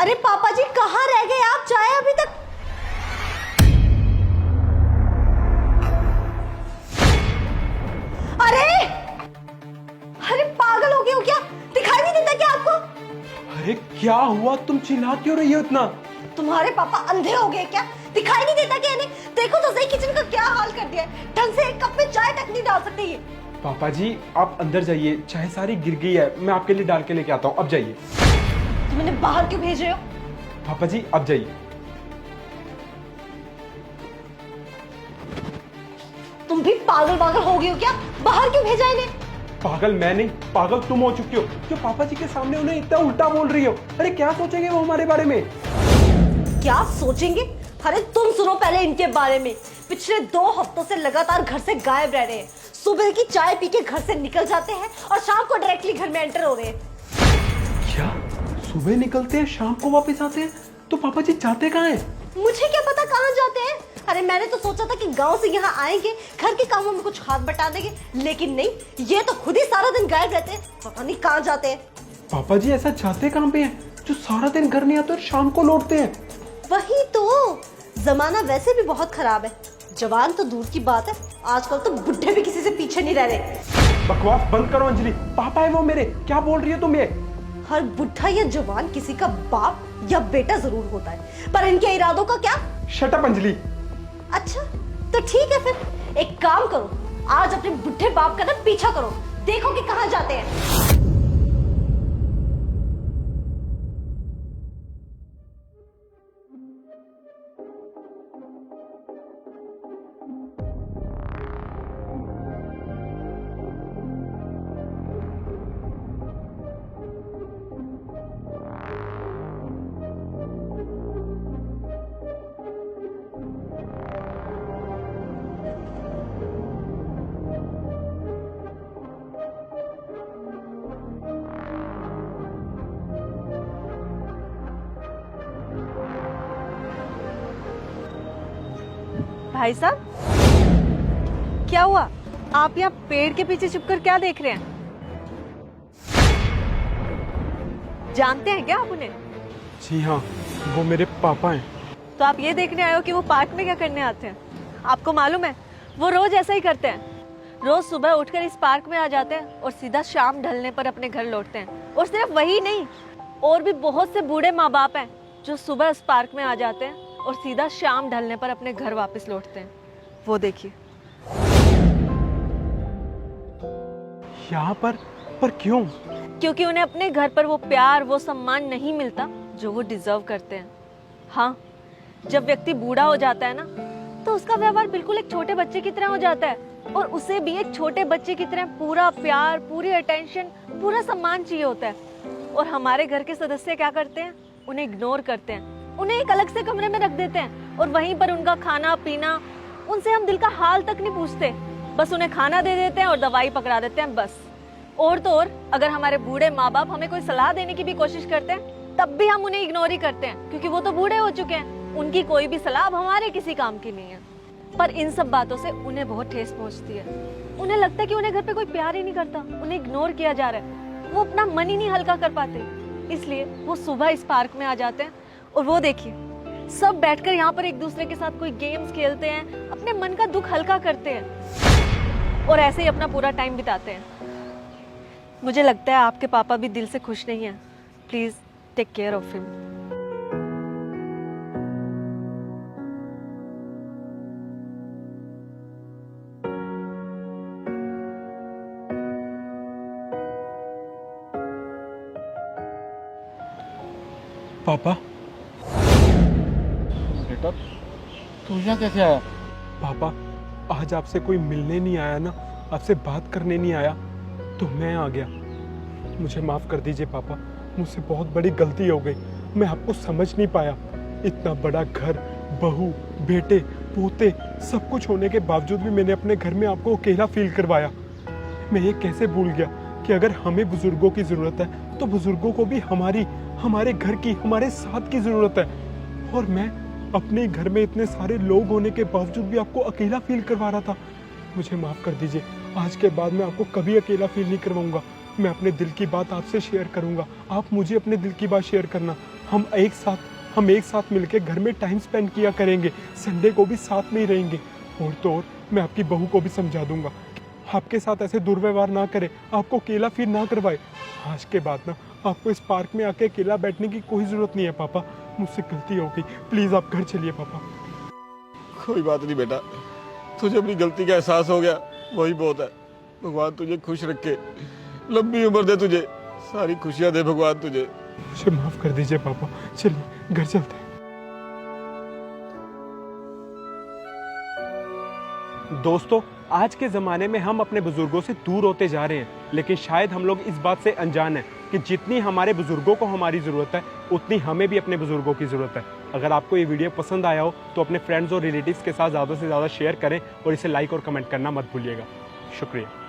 अरे पापा जी कहाँ रह गए आप? चाय अभी तक। अरे अरे पागल हो गए हो क्या? दिखाई नहीं देता क्या आपको? अरे क्या हुआ, तुम चिल्ला क्यों रही हो इतना? तुम्हारे पापा अंधे हो गए क्या? दिखाई नहीं देता क्या इन्हें? देखो तो सही किचन का क्या हाल कर दिया है। ढंग से एक कप में चाय तक नहीं डाल सकते ये। पापा जी आप अंदर जाइए, चाय सारी गिर गई है, मैं आपके लिए डाल के लेके आता हूँ, अब जाइए। तुम इन्हें बाहर क्यों भेज रहे हो? पापा जी अब जाइए। तुम भी पागल पागल हो गए हो क्या? बाहर क्यों भेजा इन्हें? पागल मैं नहीं, पागल तुम हो चुकी हो जो पापा जी के सामने उन्हें इतना उल्टा बोल रही हो। अरे क्या सोचेंगे वो हमारे बारे में? क्या सोचेंगे? अरे तुम सुनो पहले इनके बारे में। पिछले 2 हफ्तों से लगातार घर से गायब रह रहे हैं। सुबह की चाय पी के घर से निकल जाते हैं और शाम को डायरेक्टली घर में एंटर हो रहे हैं। क्या सुबह निकलते हैं शाम को वापस आते हैं? तो पापा जी जाते कहाँ हैं? मुझे क्या पता कहाँ जाते हैं। अरे मैंने तो सोचा था कि गांव से यहाँ आएंगे, घर के कामों में कुछ हाथ बटा देंगे, लेकिन नहीं, ये तो खुद ही सारा दिन गायब रहते हैं। पता नहीं कहाँ जाते हैं। पापा जी ऐसा जाते कहाँ पे हैं जो सारा दिन घर नहीं आते और शाम को लौटते हैं? वही तो, जमाना वैसे भी बहुत खराब है। जवान तो दूर की बात है, आजकल तो बुढ़े भी किसी से पीछे नहीं रह रहे। बकवास बंद करो अंजलि, पापा है वो मेरे, क्या बोल रही हो तुम ये? हर बुढ़ा या जवान किसी का बाप या बेटा जरूर होता है, पर इनके इरादों का क्या? Shut up Anjali. अच्छा तो ठीक है, फिर एक काम करो, आज अपने बुढ़े बाप का ना पीछा करो, देखो कि कहां जाते हैं। भाई साहब, क्या हुआ? आप यहाँ पेड़ के पीछे छुपकर क्या देख रहे हैं? जानते हैं क्या आप उन्हें? जी हाँ, वो मेरे पापा हैं। तो आप ये देखने आए हो कि वो पार्क में क्या करने आते हैं? आपको मालूम है, वो रोज ऐसा ही करते हैं। रोज सुबह उठकर इस पार्क में आ जाते हैं और सीधा शाम ढलने पर अपने घर लौटते हैं। और सिर्फ वही नहीं, और भी बहुत से बूढ़े माँ बाप हैं जो सुबह इस पार्क में आ जाते हैं और सीधा शाम ढलने पर अपने घर वापस लौटते हैं। वो देखिए। यहाँ पर क्यों? क्योंकि उन्हें अपने घर पर वो प्यार, वो सम्मान नहीं मिलता जो वो डिजर्व करते हैं। हाँ, जब व्यक्ति बूढ़ा हो जाता है ना, तो उसका व्यवहार बिल्कुल एक छोटे बच्चे की तरह हो जाता है, और उसे भी एक छोटे बच्चे की तरह पूरा प्यार, पूरी अटेंशन, पूरा सम्मान चाहिए होता है। और हमारे घर के सदस्य क्या करते हैं? उन्हें इग्नोर करते हैं, उन्हें एक अलग से कमरे में रख देते हैं, और वहीं पर उनका खाना पीना, उनसे हम दिल का हाल तक नहीं पूछते, बस उन्हें खाना दे देते हैं और दवाई पकड़ा देते हैं, बस। और तो और, अगर हमारे बूढ़े माँ बाप हमें कोई सलाह देने की भी कोशिश करते हैं, तब भी हम उन्हें इग्नोर ही करते हैं, क्योंकि वो तो बूढ़े हो चुके हैं, उनकी कोई भी सलाह अब हमारे किसी काम की नहीं है। पर इन सब बातों से उन्हें बहुत ठेस पहुंचती है। उन्हें लगता है कि उन्हें घर पे कोई प्यार ही नहीं करता, उन्हें इग्नोर किया जा रहा है, वो अपना मन ही नहीं हल्का कर पाते। इसलिए वो सुबह इस पार्क में आ जाते हैं, और वो देखिए, सब बैठकर यहाँ पर एक दूसरे के साथ कोई गेम्स खेलते हैं, अपने मन का दुख हल्का करते हैं, और ऐसे ही अपना पूरा टाइम बिताते हैं। मुझे लगता है आपके पापा भी दिल से खुश नहीं हैं। Please take care of him. पापा। बेटा, तू यहाँ कैसे आया? पापा, आज आपसे कोई मिलने नहीं आया ना, आपसे बात करने नहीं आया, तो मैं आ गया। मुझे माफ कर दीजिए पापा, मुझसे बहुत बड़ी गलती हो गई, मैं आपको समझ नहीं पाया। इतना बड़ा घर, बहू, बेटे, पोते, सब कुछ होने के बावजूद भी मैंने अपने घर में आपको अकेला फील करवाया। मैं ये कैसे भूल गया कि अगर हमें बुजुर्गों की जरूरत है तो बुजुर्गों को भी हमारे घर की, हमारे साथ की जरूरत है। और मैं अपने घर में इतने सारे लोग होने के बावजूद भी आपको अकेला फील करवा रहा था। मुझे माफ कर दीजिए, आज के बाद मैं आपको कभी अकेला फील नहीं करवाऊंगा। मैं अपने दिल की बात आपसे शेयर करूंगा, आप मुझे अपने दिल की बात शेयर करना। हम एक साथ मिलकर घर में टाइम स्पेंड किया करेंगे, संडे को भी साथ में ही रहेंगे। और तो और मैं आपकी बहू को भी समझा दूंगा, आपके साथ ऐसे दुर्व्यवहार ना करे, आपको अकेला फील ना करवाए। आज के बाद ना आपको इस पार्क में आके अकेला बैठने की कोई ज़रूरत नहीं है पापा, मुझसे गलती हो गई, प्लीज़ आप घर चलिए पापा। कोई बात नहीं बेटा, तुझे अपनी गलती का एहसास हो गया, वही बहुत है। भगवान तुझे खुश रखे, लंबी उम्र दे तुझे, सारी खुशियां दे भगवान तुझे। मुझे माफ़ कर दीजिए पापा, चलिए घर चलते हैं। दोस्तों, आज के ज़माने में हम अपने बुज़ुर्गों से दूर होते जा रहे हैं, लेकिन शायद हम लोग इस बात से अनजान हैं कि जितनी हमारे बुज़ुर्गों को हमारी ज़रूरत है, उतनी हमें भी अपने बुज़ुर्गों की ज़रूरत है। अगर आपको ये वीडियो पसंद आया हो तो अपने फ्रेंड्स और रिलेटिव्स के साथ ज़्यादा से ज़्यादा शेयर करें और इसे लाइक और कमेंट करना मत भूलिएगा। शुक्रिया।